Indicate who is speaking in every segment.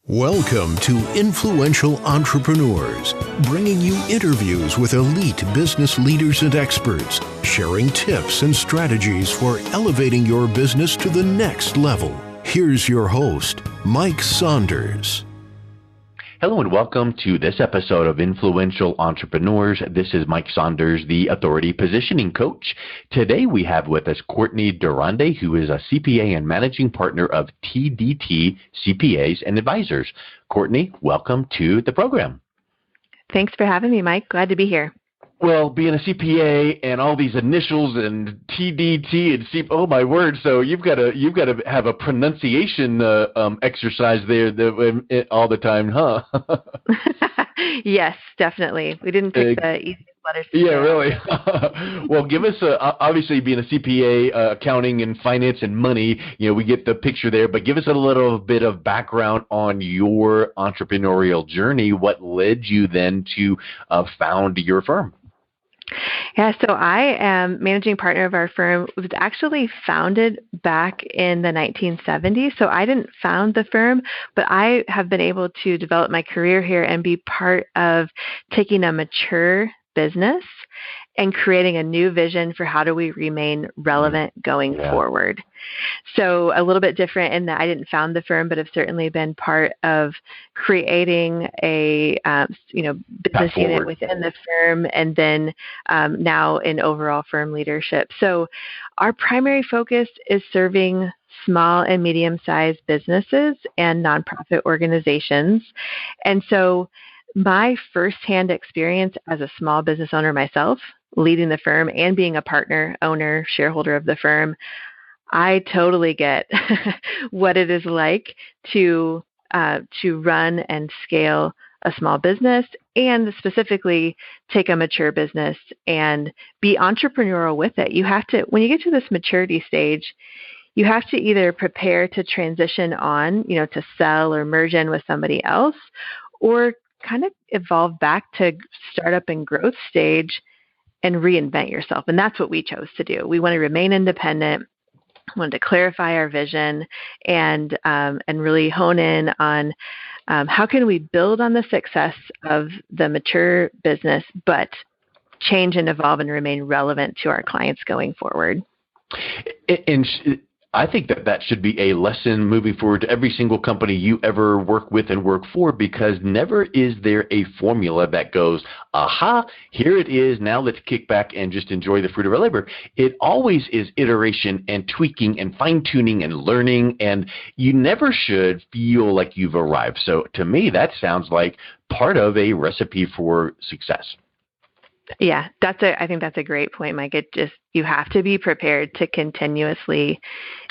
Speaker 1: Welcome to Influential Entrepreneurs, bringing you interviews with elite business leaders and experts, sharing tips and strategies for elevating your business to the next level. Here's your host, Mike Saunders.
Speaker 2: Hello and welcome to this episode of Influential Entrepreneurs. This is Mike Saunders, the Authority Positioning Coach. Today we have with us Courtney DeRonde, who is a CPA and managing partner of TDT CPAs and Advisors. Courtney, welcome to the program.
Speaker 3: Thanks for having me, Mike. Glad to be here.
Speaker 2: Well, being a CPA and all these initials and TDT and oh my word! So you've got to have a pronunciation exercise there all the time, huh?
Speaker 3: Yes, definitely. We didn't pick the easiest letters.
Speaker 2: Yeah, really. Well, give us obviously being a CPA, accounting and finance and money. We get the picture there, but give us a little bit of background on your entrepreneurial journey. What led you then to found your firm?
Speaker 3: Yeah, so I am managing partner of our firm. It was actually founded back in the 1970s. So I didn't found the firm, but I have been able to develop my career here and be part of taking a mature business and creating a new vision for how do we remain relevant going forward. So a little bit different in that I didn't found the firm, but have certainly been part of creating a business unit within the firm, and then now in overall firm leadership. So our primary focus is serving small and medium-sized businesses and nonprofit organizations. And so my firsthand experience as a small business owner myself, leading the firm and being a partner, owner, shareholder of the firm, I totally get what it is like to run and scale a small business, and specifically take a mature business and be entrepreneurial with it. You have to, when you get to this maturity stage, you have to either prepare to transition on, to sell or merge in with somebody else, or kind of evolve back to startup and growth stage and reinvent yourself. And that's what we chose to do. We want to remain independent, wanted to clarify our vision, and really hone in on how can we build on the success of the mature business, but change and evolve and remain relevant to our clients going forward.
Speaker 2: And I think that should be a lesson moving forward to every single company you ever work with and work for, because never is there a formula that goes, aha, here it is, now let's kick back and just enjoy the fruit of our labor. It always is iteration and tweaking and fine-tuning and learning, and you never should feel like you've arrived. So to me, that sounds like part of a recipe for success.
Speaker 3: Yeah, I think that's a great point, Mike. You have to be prepared to continuously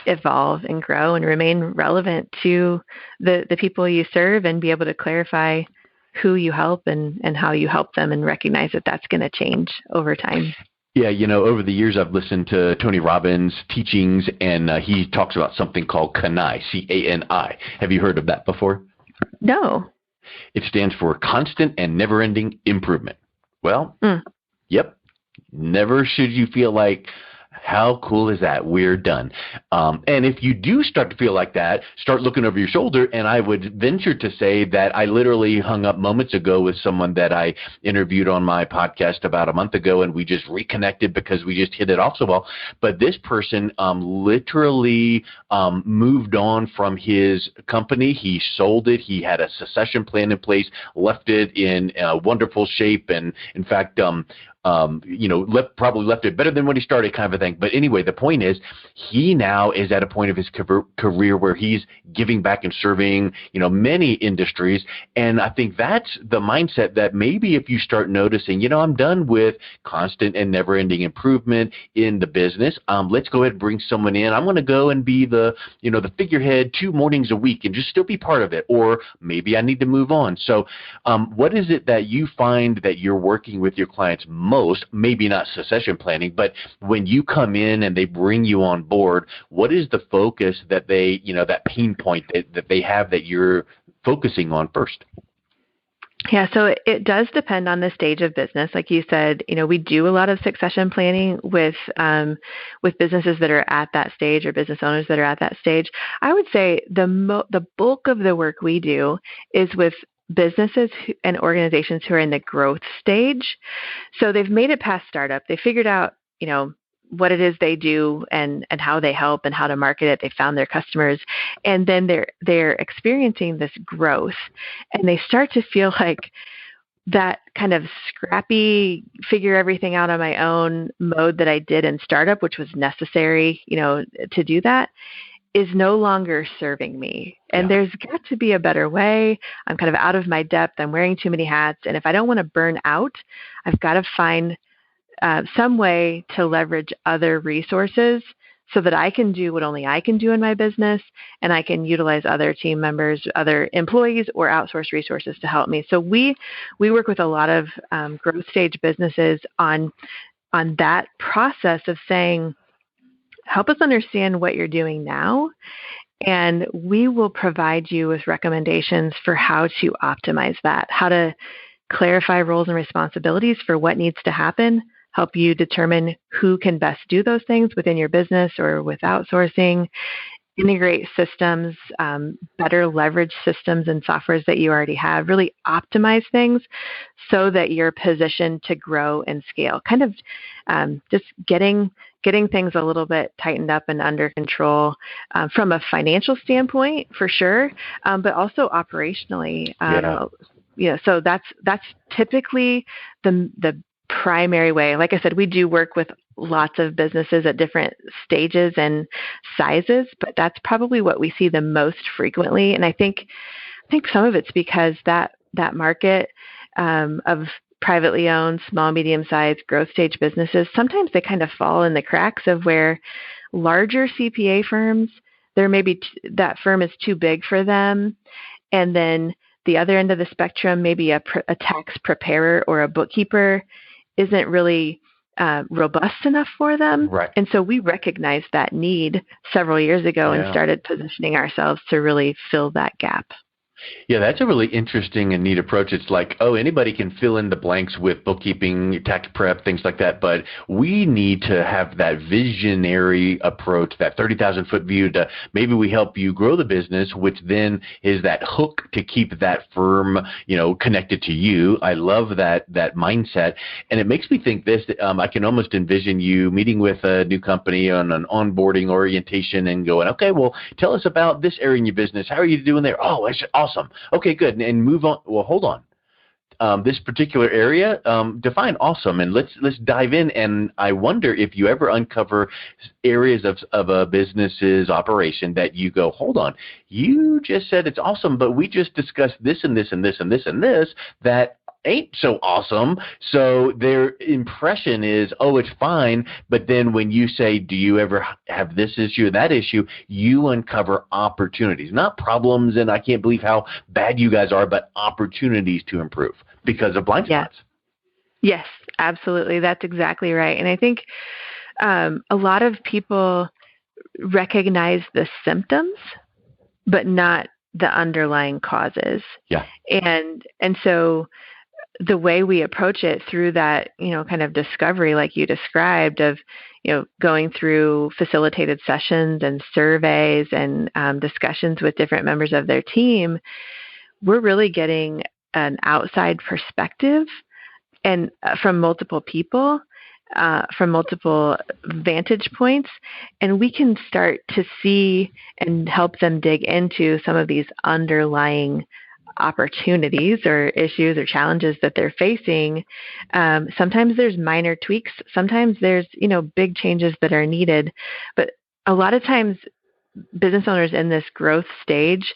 Speaker 3: evolve and grow and remain relevant to the people you serve, and be able to clarify who you help and how you help them, and recognize that that's going to change over time.
Speaker 2: Yeah, over the years I've listened to Tony Robbins' teachings, and he talks about something called CANI, C-A-N-I. Have you heard of that before?
Speaker 3: No.
Speaker 2: It stands for Constant and Never-Ending Improvement. Well, Yep. Never should you feel like, how cool is that? We're done. And if you do start to feel like that, start looking over your shoulder. And I would venture to say that I literally hung up moments ago with someone that I interviewed on my podcast about a month ago, and we just reconnected because we just hit it off so well. But this person literally moved on from his company. He sold it. He had a succession plan in place, left it in wonderful shape, and in fact, probably left it better than when he started, kind of a thing. But anyway, the point is, he now is at a point of his career where he's giving back and serving, many industries. And I think that's the mindset that maybe if you start noticing, I'm done with constant and never-ending improvement in the business. Let's go ahead and bring someone in. I'm going to go and be the figurehead 2 mornings a week and just still be part of it. Or maybe I need to move on. So what is it that you find that you're working with your clients most, maybe not succession planning, but when you come in and they bring you on board, what is the focus that they, that pain point that they have that you're focusing on first?
Speaker 3: Yeah, so it does depend on the stage of business. Like you said, we do a lot of succession planning with businesses that are at that stage or business owners that are at that stage. I would say the bulk of the work we do is with businesses and organizations who are in the growth stage. So they've made it past startup. They figured out, what it is they do and how they help and how to market it. They found their customers, and then they're experiencing this growth, and they start to feel like that kind of scrappy, figure everything out on my own mode that I did in startup, which was necessary, to do that, is no longer serving me. And there's got to be a better way. I'm kind of out of my depth. I'm wearing too many hats. And if I don't want to burn out, I've got to find some way to leverage other resources so that I can do what only I can do in my business, and I can utilize other team members, other employees, or outsource resources to help me. So we work with a lot of growth stage businesses on that process of saying, help us understand what you're doing now, and we will provide you with recommendations for how to optimize that, how to clarify roles and responsibilities for what needs to happen, help you determine who can best do those things within your business or with outsourcing, integrate systems, better leverage systems and softwares that you already have, really optimize things so that you're positioned to grow and scale. Kind of just getting things a little bit tightened up and under control from a financial standpoint, for sure, but also operationally. So that's typically the primary way. Like I said, we do work with lots of businesses at different stages and sizes, but that's probably what we see the most frequently. And I think some of it's because that market of privately owned, small, medium-sized growth stage businesses, sometimes they kind of fall in the cracks of where larger CPA firms, there may be that firm is too big for them, and then the other end of the spectrum, maybe a tax preparer or a bookkeeper isn't really robust enough for them.
Speaker 2: Right.
Speaker 3: And so we recognized that need several years ago and started positioning ourselves to really fill that gap.
Speaker 2: Yeah, that's a really interesting and neat approach. It's like, anybody can fill in the blanks with bookkeeping, tax prep, things like that. But we need to have that visionary approach, that 30,000-foot view to maybe we help you grow the business, which then is that hook to keep that firm, connected to you. I love that mindset. And it makes me think this, I can almost envision you meeting with a new company on an onboarding orientation and going, okay, well, tell us about this area in your business. How are you doing there? Oh, it's awesome. Okay, good. And move on. Well, hold on. This particular area, define awesome, and let's dive in. And I wonder if you ever uncover areas of a business's operation that you go, hold on, you just said it's awesome, but we just discussed this and this and this and this and this that ain't so awesome. So their impression is, it's fine. But then when you say, do you ever have this issue or that issue, you uncover opportunities, not problems. And I can't believe how bad you guys are, but opportunities to improve because of blind spots.
Speaker 3: Yes, absolutely. That's exactly right. And I think a lot of people recognize the symptoms, but not the underlying causes.
Speaker 2: Yeah.
Speaker 3: And so the way we approach it through that, kind of discovery, like you described, of, going through facilitated sessions and surveys and discussions with different members of their team, we're really getting an outside perspective and from multiple people, from multiple vantage points, and we can start to see and help them dig into some of these underlying opportunities or issues or challenges that they're facing. Sometimes there's minor tweaks. Sometimes there's, big changes that are needed. But a lot of times business owners in this growth stage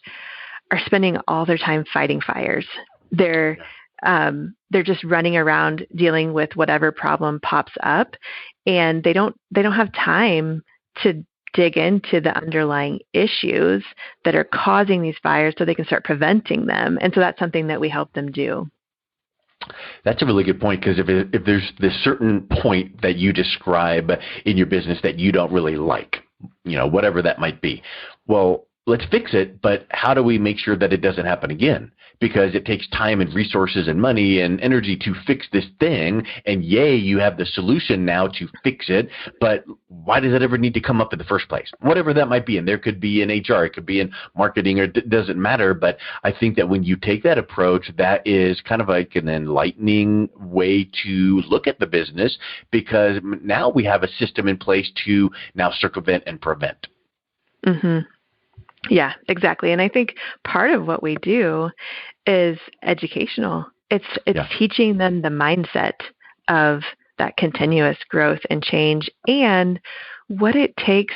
Speaker 3: are spending all their time fighting fires. They're just running around dealing with whatever problem pops up, and they don't have time to dig into the underlying issues that are causing these fires so they can start preventing them. And so that's something that we help them do.
Speaker 2: That's a really good point, because if there's this certain point that you describe in your business that you don't really like, whatever that might be, well, let's fix it, but how do we make sure that it doesn't happen again? Because it takes time and resources and money and energy to fix this thing. And yay, you have the solution now to fix it. But why does it ever need to come up in the first place? Whatever that might be. And there could be in HR, it could be in marketing, or it doesn't matter. But I think that when you take that approach, that is kind of like an enlightening way to look at the business, because now we have a system in place to now circumvent and prevent.
Speaker 3: Mm-hmm. Yeah, exactly. And I think part of what we do is educational. It's teaching them the mindset of that continuous growth and change and what it takes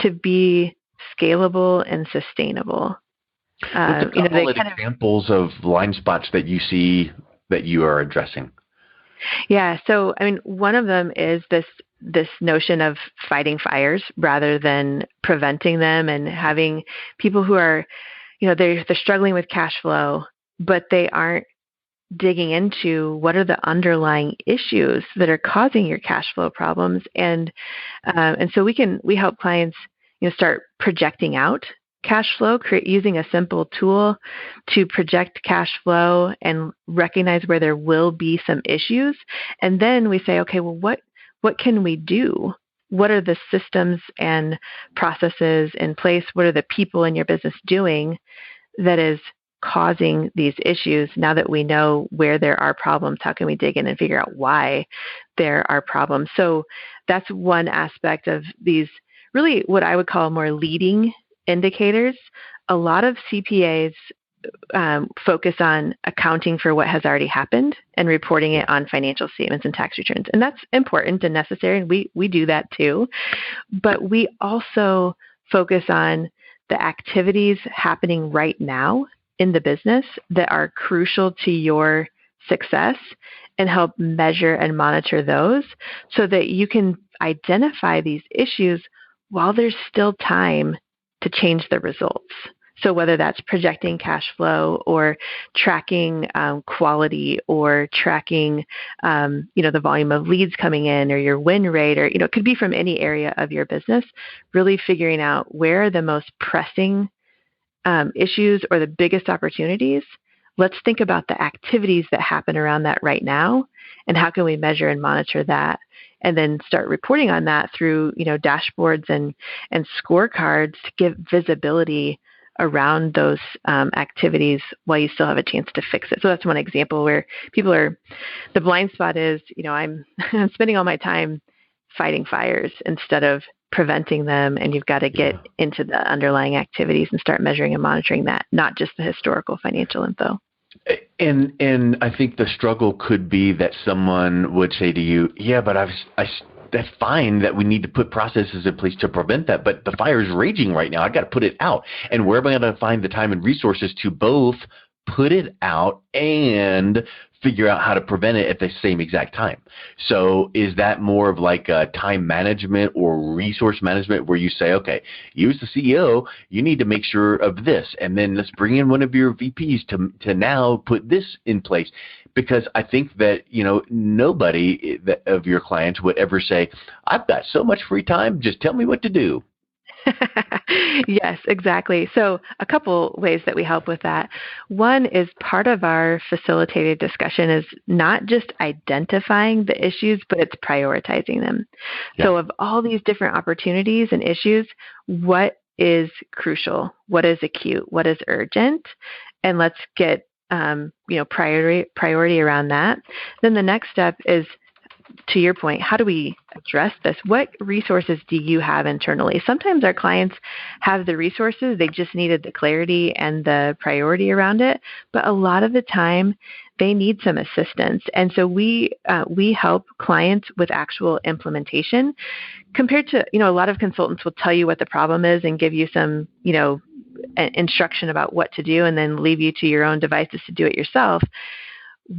Speaker 3: to be scalable and sustainable.
Speaker 2: What's a couple of examples of blind spots that you see that you are addressing?
Speaker 3: Yeah. So, I mean, one of them is this notion of fighting fires rather than preventing them, and having people who are, they're struggling with cash flow, but they aren't digging into what are the underlying issues that are causing your cash flow problems. And so we help clients, start projecting out cash flow, using a simple tool to project cash flow and recognize where there will be some issues. And then we say, okay, well, what can we do? What are the systems and processes in place? What are the people in your business doing that is causing these issues? Now that we know where there are problems, how can we dig in and figure out why there are problems? So that's one aspect of these, really what I would call more leading indicators. A lot of CPAs focus on accounting for what has already happened and reporting it on financial statements and tax returns. And that's important and necessary, and we do that too. But we also focus on the activities happening right now in the business that are crucial to your success, and help measure and monitor those so that you can identify these issues while there's still time to change the results. So whether that's projecting cash flow or tracking quality, or tracking, the volume of leads coming in, or your win rate, or, it could be from any area of your business, really figuring out where are the most pressing issues or the biggest opportunities. Let's think about the activities that happen around that right now, and how can we measure and monitor that, and then start reporting on that through, dashboards and scorecards to give visibility around those activities while you still have a chance to fix it. So that's one example where the blind spot is, I'm spending all my time fighting fires instead of preventing them, and you've got to get into the underlying activities and start measuring and monitoring that, not just the historical financial info.
Speaker 2: And I think the struggle could be that someone would say to you, yeah, but that's fine that we need to put processes in place to prevent that, but the fire is raging right now. I got to put it out. And where am I going to find the time and resources to both put it out and figure out how to prevent it at the same exact time? So is that more of like a time management or resource management, where you say, okay, you as the CEO, you need to make sure of this, and then let's bring in one of your VPs to now put this in place? Because I think that, nobody of your clients would ever say, I've got so much free time, just tell me what to do.
Speaker 3: Yes, exactly. So a couple ways that we help with that. One is, part of our facilitated discussion is not just identifying the issues, but it's prioritizing them. Yeah. So of all these different opportunities and issues, what is crucial? What is acute? What is urgent? And let's get priority around that. Then the next step is, to your point, how do we address this? What resources do you have internally? Sometimes our clients have the resources, they just needed the clarity and the priority around it. But a lot of the time, they need some assistance. And so we help clients with actual implementation, compared to, a lot of consultants will tell you what the problem is and give you some, instruction about what to do, and then leave you to your own devices to do it yourself.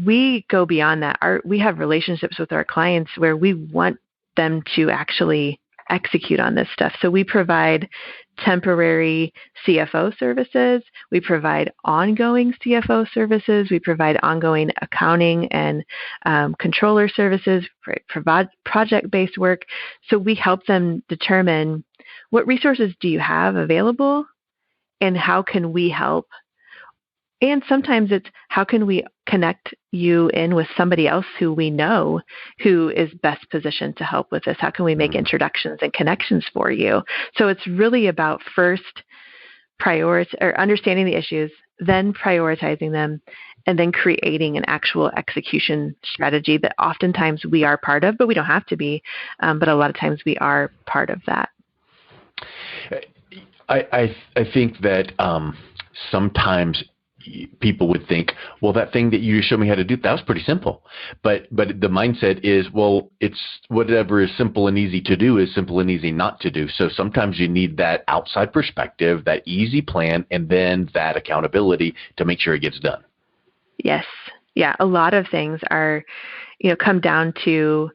Speaker 3: We go beyond that. We have relationships with our clients where we want them to actually execute on this stuff. So we provide temporary CFO services. We provide ongoing CFO services. We provide ongoing accounting and controller services, provide project-based work. So we help them determine, what resources do you have available, and how can we help? And sometimes it's how can we connect you in with somebody else who we know who is best positioned to help with this? How can we make introductions and connections for you? So it's really about first understanding the issues, then prioritizing them, and then creating an actual execution strategy that oftentimes we are part of, but we don't have to be. But a lot of times we are part of that.
Speaker 2: I think that sometimes people would think, well, that thing that you showed me how to do, that was pretty simple. But the mindset is, well, it's whatever is simple and easy to do is simple and easy not to do. So sometimes you need that outside perspective, that easy plan, and then that accountability to make sure it gets done.
Speaker 3: Yes. Yeah. A lot of things are, come down to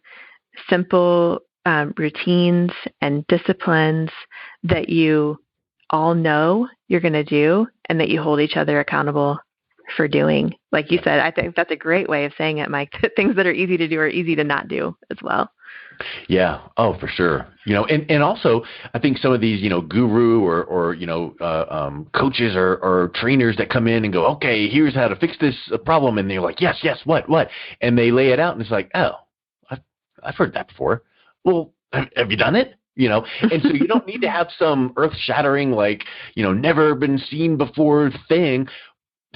Speaker 3: simple routines and disciplines that you all know you're going to do and that you hold each other accountable for doing. Like you said, I think that's a great way of saying it, Mike, that things that are easy to do are easy to not do as well.
Speaker 2: Yeah. Oh, for sure. And also I think some of these, guru or coaches or trainers that come in and go, okay, here's how to fix this problem. And they're like, yes, what? And they lay it out and it's like, oh, I've heard that before. Well, have you done it? And so you don't need to have some earth-shattering, never been seen before thing.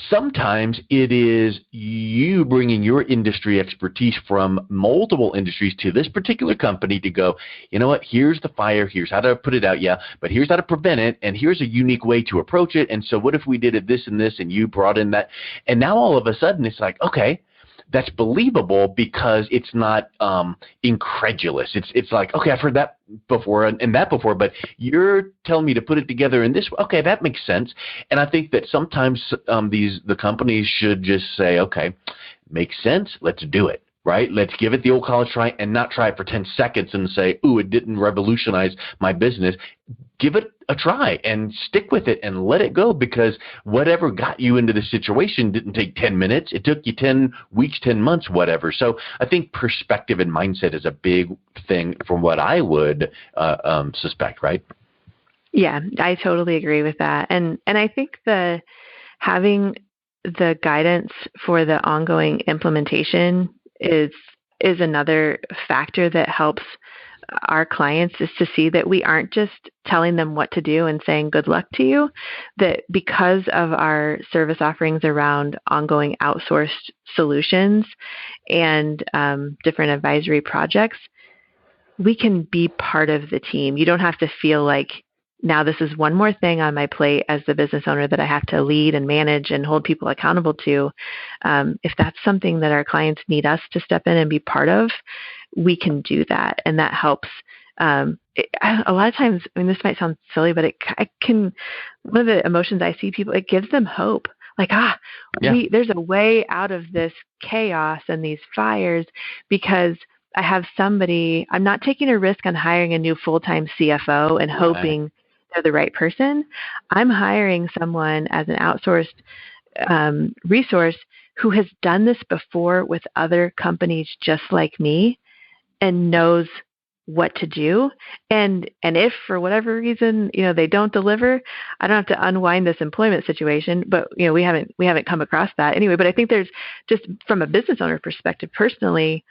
Speaker 2: Sometimes it is you bringing your industry expertise from multiple industries to this particular company to go, you know what, here's the fire, here's how to put it out, but here's how to prevent it, and here's a unique way to approach it. And so what if we did it this and this, and you brought in that? And now all of a sudden it's like, okay, that's believable because it's not incredulous. It's like, okay, I've heard that before and that before, but you're telling me to put it together in this way. Okay, that makes sense. And I think that sometimes the companies should just say, okay, makes sense, let's do it. Right? Let's give it the old college try and not try it for 10 seconds and say, ooh, it didn't revolutionize my business. Give it a try and stick with it and let it go, because whatever got you into the situation didn't take 10 minutes. It took you 10 weeks, 10 months, whatever. So I think perspective and mindset is a big thing from what I would suspect, right?
Speaker 3: Yeah, I totally agree with that. And I think having the guidance for the ongoing implementation is another factor that helps our clients, is to see that we aren't just telling them what to do and saying good luck to you, that because of our service offerings around ongoing outsourced solutions and different advisory projects, we can be part of the team. You don't have to feel like now this is one more thing on my plate as the business owner that I have to lead and manage and hold people accountable to. If that's something that our clients need us to step in and be part of, we can do that. And that helps. A lot of times, this might sound silly, but one of the emotions I see people, it gives them hope. Like, there's a way out of this chaos and these fires because I have somebody, I'm not taking a risk on hiring a new full-time CFO and hoping they're the right person. I'm hiring someone as an outsourced resource who has done this before with other companies just like me and knows what to do. And if for whatever reason, they don't deliver, I don't have to unwind this employment situation, but we haven't come across that anyway. But I think there's just from a business owner perspective, personally,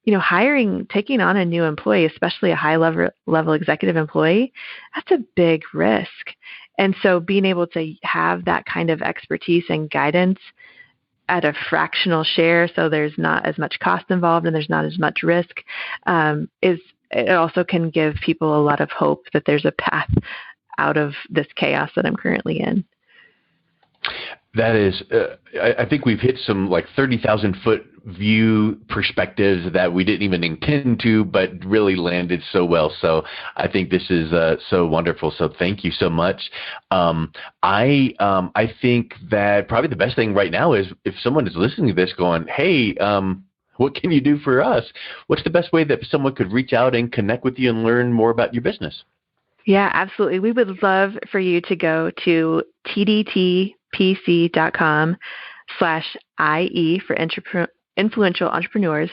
Speaker 3: taking on a new employee, especially a high level executive employee, that's a big risk. And so being able to have that kind of expertise and guidance at a fractional share, so there's not as much cost involved and there's not as much risk, it also can give people a lot of hope that there's a path out of this chaos that I'm currently in.
Speaker 2: That is, I think we've hit some 30,000 foot view perspectives that we didn't even intend to, but really landed so well. So I think this is so wonderful. So thank you so much. I think that probably the best thing right now is if someone is listening to this going, hey, what can you do for us? What's the best way that someone could reach out and connect with you and learn more about your business?
Speaker 3: Yeah, absolutely. We would love for you to go to TDTPC.com/IE for Influential Entrepreneurs,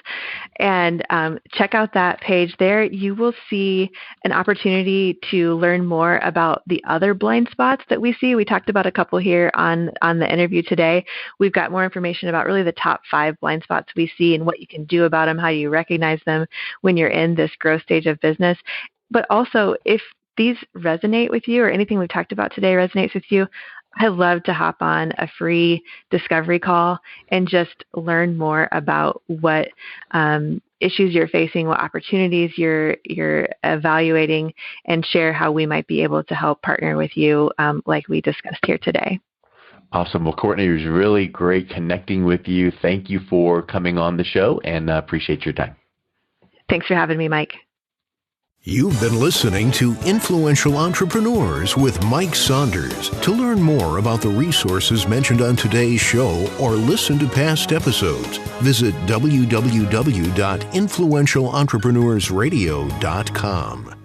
Speaker 3: and check out that page. There you will see an opportunity to learn more about the other blind spots that we see. We talked about a couple here on the interview today. We've got more information about really the top 5 blind spots we see and what you can do about them, how you recognize them when you're in this growth stage of business. But also, if these resonate with you or anything we've talked about today resonates with you, I love to hop on a free discovery call and just learn more about what issues you're facing, what opportunities you're evaluating, and share how we might be able to help partner with you like we discussed here today.
Speaker 2: Awesome. Well, Courtney, it was really great connecting with you. Thank you for coming on the show, and appreciate your time.
Speaker 3: Thanks for having me, Mike.
Speaker 1: You've been listening to Influential Entrepreneurs with Mike Saunders. To learn more about the resources mentioned on today's show or listen to past episodes, visit www.influentialentrepreneurssradio.com.